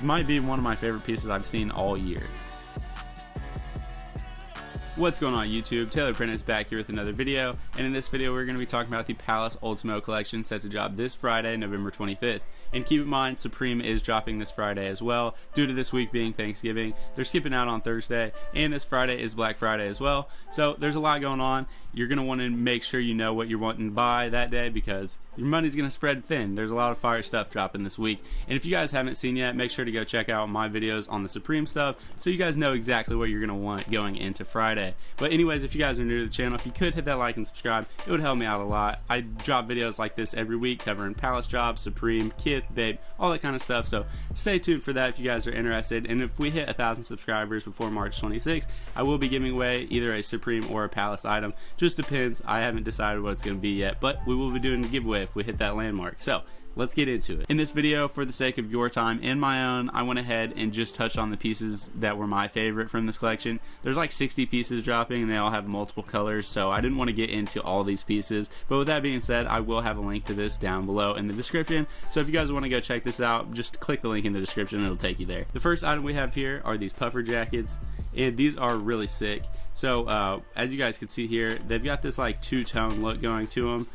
It might be one of my favorite pieces I've seen all year. What's going on YouTube? Taylor Print is back here with another video, and in this video we're going to be talking about the Palace Ultimo collection set to drop this Friday, November 25th. And keep in mind, Supreme is dropping this Friday as well. Due to this week being Thanksgiving, they're skipping out on Thursday, and this Friday is Black Friday as well. So there's a lot going on. You're going to want to make sure you know what you're wanting to buy that day, because your money's going to spread thin. There's a lot of fire stuff dropping this week. And if you guys haven't seen yet, make sure to go check out my videos on the Supreme stuff so you guys know exactly what you're going to want going into Friday. But anyways, if you guys are new to the channel, if you could hit that like and subscribe, it would help me out a lot. I drop videos like this every week covering Palace jobs, Supreme, Kith, Babe, all that kind of stuff. So stay tuned for that if you guys are interested. And if we hit 1,000 subscribers before March 26th, I will be giving away either a Supreme or a Palace item. Just depends. I haven't decided what it's going to be yet, but we will be doing a giveaway if we hit that landmark. So let's get into it. In this video, for the sake of your time and my own, I went ahead and just touched on the pieces that were my favorite from this collection. There's like 60 pieces dropping and they all have multiple colors, so I didn't want to get into all these pieces. But with that being said, I will have a link to this down below in the description. So if you guys want to go check this out, just click the link in the description and it'll take you there. The first item we have here are these puffer jackets, and these are really sick. So as you guys can see here, they've got this like two-tone look going to them.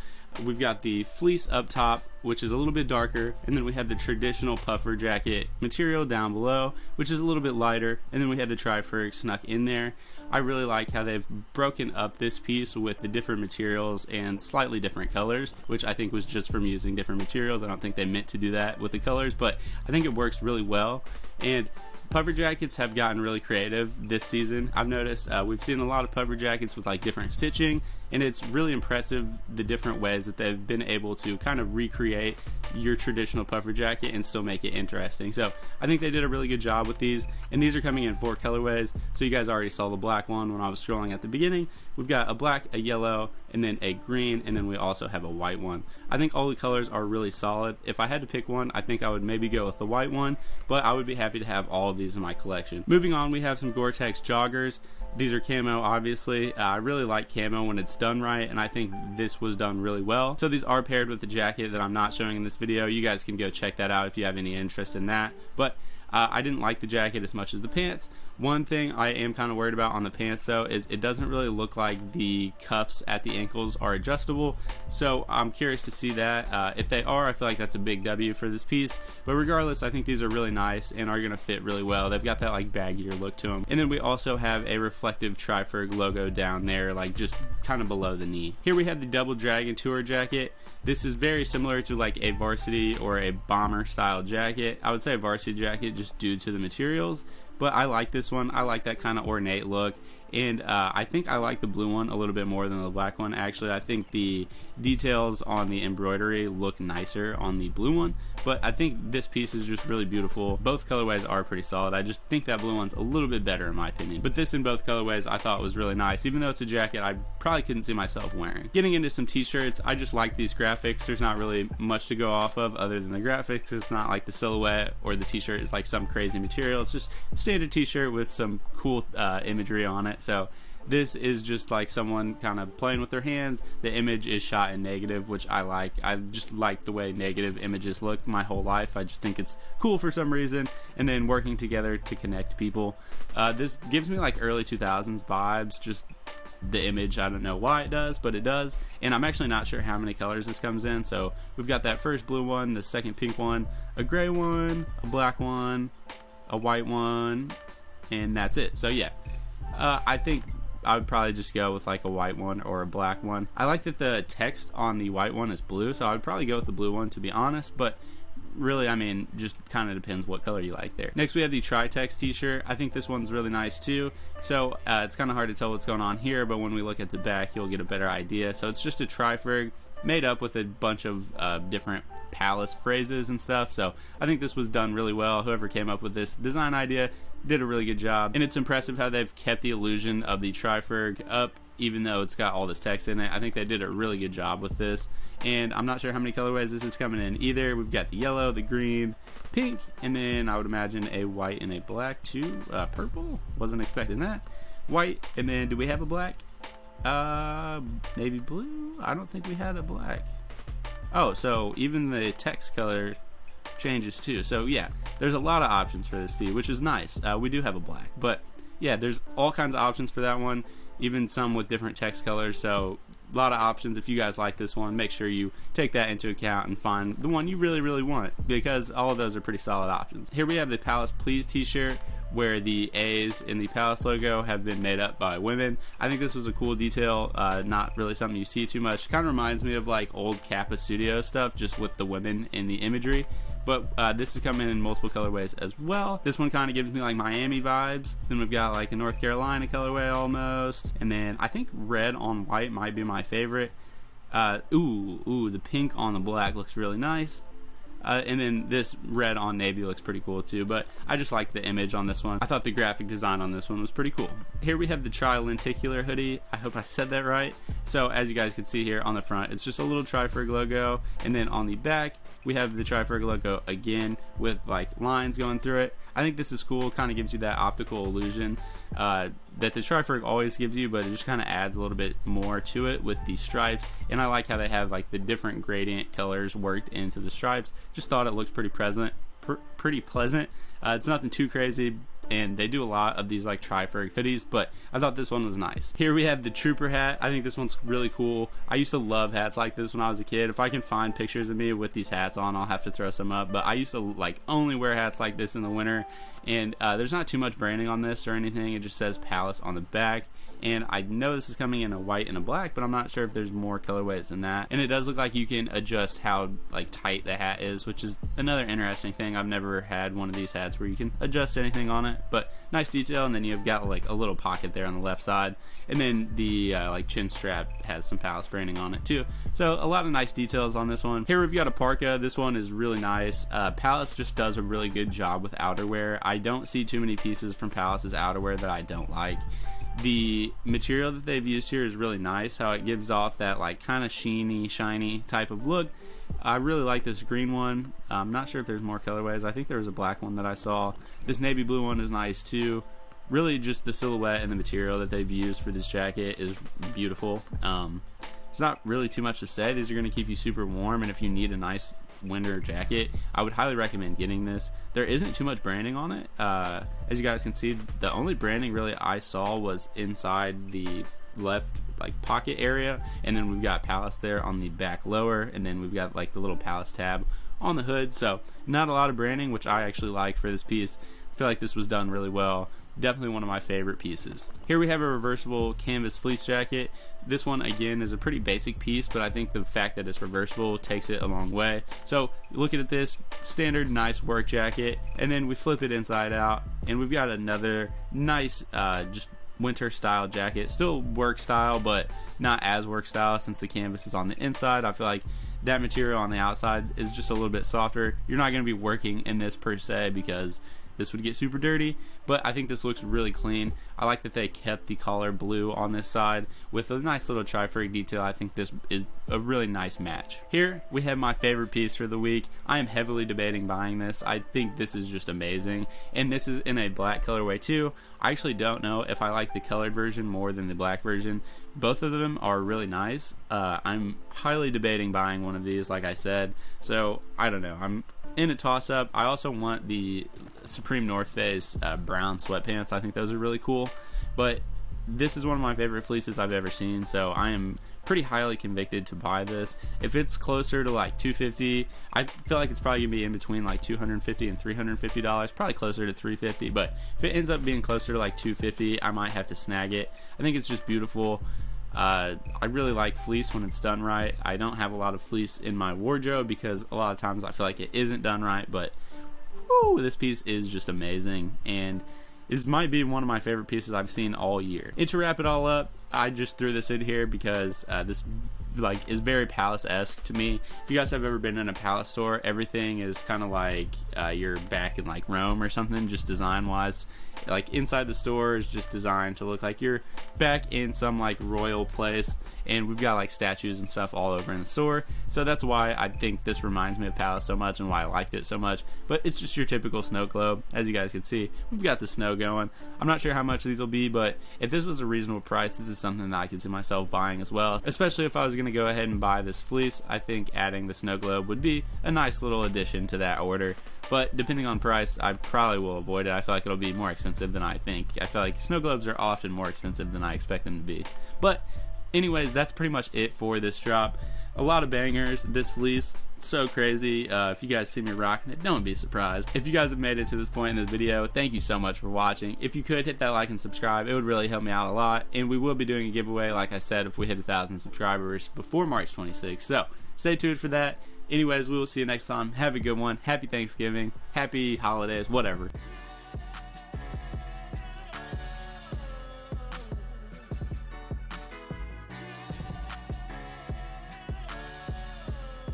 We've got the fleece up top, which is a little bit darker, and then we have the traditional puffer jacket material down below, which is a little bit lighter, and then we have the tri-fur snuck in there. I really like how they've broken up this piece with the different materials and slightly different colors, which I think was just from using different materials. I don't think they meant to do that with the colors, but I think it works really well. And puffer jackets have gotten really creative this season. I've noticed we've seen a lot of puffer jackets with like different stitching, and it's really impressive the different ways that they've been able to kind of recreate your traditional puffer jacket and still make it interesting. So I think they did a really good job with these, and these are coming in 4 colorways. So you guys already saw the black one when I was scrolling at the beginning. We've got a black, a yellow, and then a green, and then we also have a white one. I think all the colors are really solid. If I had to pick one, I think I would maybe go with the white one, but I would be happy to have all of these in my collection. Moving on, we have some Gore-Tex joggers. These are camo, obviously. I really like camo when it's done right, and I think this was done really well. So these are paired with the jacket that I'm not showing in this video. You guys can go check that out if you have any interest in that. But I didn't like the jacket as much as the pants. One thing I am kind of worried about on the pants though is it doesn't really look like the cuffs at the ankles are adjustable, so I'm curious to see that. If they are, I feel like that's a big W for this piece, but regardless, I think these are really nice and are going to fit really well. They've got that like baggier look to them. And then we also have a reflective tri-fur logo down there, like just kind of below the knee. Here we have the Double Dragon Tour jacket. This is very similar to like a varsity or a bomber style jacket. I would say a varsity jacket just due to the materials, but I like this one. I like that kind of ornate look, and I think I like the blue one a little bit more than the black one. Actually, I think the details on the embroidery look nicer on the blue one, but I think this piece is just really beautiful. Both colorways are pretty solid. I just think that blue one's a little bit better in my opinion, but this in both colorways I thought was really nice. Even though it's a jacket I probably couldn't see myself wearing. Getting into some t-shirts, I just like these graphics. There's not really much to go off of other than the graphics. It's not like the silhouette or the t-shirt is like some crazy material. It's just a standard t-shirt with some cool imagery on it. So this is just like someone kind of playing with their hands. The image is shot in negative, which I like. I just like the way negative images look my whole life. I just think it's cool for some reason. And then working together to connect people. This gives me like early 2000s vibes, just the image. I don't know why it does, but it does. And I'm actually not sure how many colors this comes in. So we've got that first blue one, the second pink one, a gray one, a black one, a white one, and that's it. So yeah, I think I would probably just go with like a white one or a black one. I like that the text on the white one is blue, so I would probably go with the blue one to be honest, but really, I mean, just kind of depends what color you like there. Next we have the Tri-Tex t-shirt. I think this one's really nice too. So it's kind of hard to tell what's going on here, but when we look at the back you'll get a better idea. So it's just a tri-fur made up with a bunch of different Palace phrases and stuff. So I think this was done really well. Whoever came up with this design idea did a really good job, and it's impressive how they've kept the illusion of the tri-fur up even though it's got all this text in it. I think they did a really good job with this, and I'm not sure how many colorways this is coming in either. We've got the yellow, the green, pink, and then I would imagine a white and a black too. Purple, wasn't expecting that. White, and then do we have a black? Maybe blue? I don't think we had a black. Oh, so even the text color changes too. So yeah, there's a lot of options for this tee, which is nice. We do have a black, but yeah, there's all kinds of options for that one, even some with different text colors. So a lot of options. If you guys like this one, make sure you take that into account and find the one you really want, because all of those are pretty solid options. Here we have the Palace Please t-shirt, where the A's in the Palace logo have been made up by women. I think this was a cool detail, not really something you see too much. Kind of reminds me of like old Kappa Studio stuff, just with the women in the imagery. But this is coming in multiple colorways as well. This one kind of gives me like Miami vibes. Then we've got like a North Carolina colorway almost. And then I think red on white might be my favorite. The pink on the black looks really nice. And then this red on navy looks pretty cool too, but I just like the image on this one. I thought the graphic design on this one was pretty cool. Here we have the tri-lenticular hoodie. I hope I said that right. So as you guys can see here on the front, it's just a little Tri-Ferg logo, and then on the back we have the Tri-Ferg logo again with like lines going through it. I think this is cool. Kind of gives you that optical illusion that the Tri-Ferg always gives you, but it just kind of adds a little bit more to it with the stripes. And I like how they have like the different gradient colors worked into the stripes. Just thought it looks pretty pretty pleasant. It's nothing too crazy, and they do a lot of these like Tri-Ferg hoodies, but I thought this one was nice. Here we have the Trooper hat. I think this one's really cool. I used to love hats like this when I was a kid. If I can find pictures of me with these hats on, I'll have to throw some up, but I used to like only wear hats like this in the winter. And there's not too much branding on this or anything. It just says Palace on the back. And I know this is coming in a white and a black, but I'm not sure if there's more colorways than that. And it does look like you can adjust how like tight the hat is, which is another interesting thing. I've never had one of these hats where you can adjust anything on it, but nice detail. And then you've got like a little pocket there on the left side, and then the like chin strap has some Palace branding on it too. So a lot of nice details on this one. Here we've got a parka. This one is really nice. Palace just does a really good job with outerwear. I don't see too many pieces from Palace's outerwear that I don't like. The material that they've used here is really nice, how it gives off that like kind of sheeny, shiny type of look. I really like this green one. I'm not sure if there's more colorways. I think there was a black one that I saw. This navy blue one is nice too. Really just the silhouette and the material that they've used for this jacket is beautiful. It's not really too much to say. These are going to keep you super warm, and if you need a nice winter jacket, I would highly recommend getting this. There isn't too much branding on it. As you guys can see, the only branding really I saw was inside the left like pocket area, and then we've got Palace there on the back lower, and then we've got like the little Palace tab on the hood. So not a lot of branding, which I actually like for this piece. I feel like this was done really well. Definitely one of my favorite pieces. Here we have a reversible canvas fleece jacket. This one again is a pretty basic piece, but I think the fact that it's reversible takes it a long way. So looking at this standard nice work jacket, and then we flip it inside out, and we've got another nice just winter style jacket. Still work style, but not as work style since the canvas is on the inside. I feel like that material on the outside is just a little bit softer. You're not going to be working in this per se because this would get super dirty, but I think this looks really clean. I like that they kept the collar blue on this side with a nice little Tri-Ferg detail. I think this is a really nice match. Here we have my favorite piece for the week. I am heavily debating buying this. I think this is just amazing, and this is in a black colorway too. I actually don't know if I like the colored version more than the black version. Both of them are really nice. I'm highly debating buying one of these, like I said, so I don't know. I'm in a toss-up. I also want the Supreme North Face brown sweatpants. I think those are really cool, but this is one of my favorite fleeces I've ever seen, so I am pretty highly convicted to buy this. If it's closer to like $250, I feel like it's probably gonna be in between like $250 and $350, probably closer to $350, but if it ends up being closer to like $250, I might have to snag it. I think it's just beautiful. I really like fleece when it's done right. I don't have a lot of fleece in my wardrobe because a lot of times I feel like it isn't done right, but whoo, this piece is just amazing, and this might be one of my favorite pieces I've seen all year. And to wrap it all up, I just threw this in here because this like is very Palace-esque to me. If you guys have ever been in a Palace store, everything is kind of like you're back in like Rome or something, just design wise. Like inside the store is just designed to look like you're back in some like royal place, and we've got like statues and stuff all over in the store. So that's why I think this reminds me of Palace so much and why I liked it so much. But it's just your typical snow globe. As you guys can see, we've got the snow going. I'm not sure how much these will be, but if this was a reasonable price, this is something that I could see myself buying as well, especially if I was going going to go ahead and buy this fleece. I think adding the snow globe would be a nice little addition to that order, but depending on price, I probably will avoid it. I feel like it'll be more expensive than I think. I feel like snow globes are often more expensive than I expect them to be. But anyways, that's pretty much it for this drop. A lot of bangers. This fleece, so crazy. If you guys see me rocking it, don't be surprised. If you guys have made it to this point in the video, thank you so much for watching. If you could hit that like and subscribe, it would really help me out a lot. And we will be doing a giveaway, like I said, if we hit 1,000 subscribers before March 26th. So stay tuned for that. Anyways, we will see you next time. Have a good one. Happy Thanksgiving. Happy holidays. Whatever.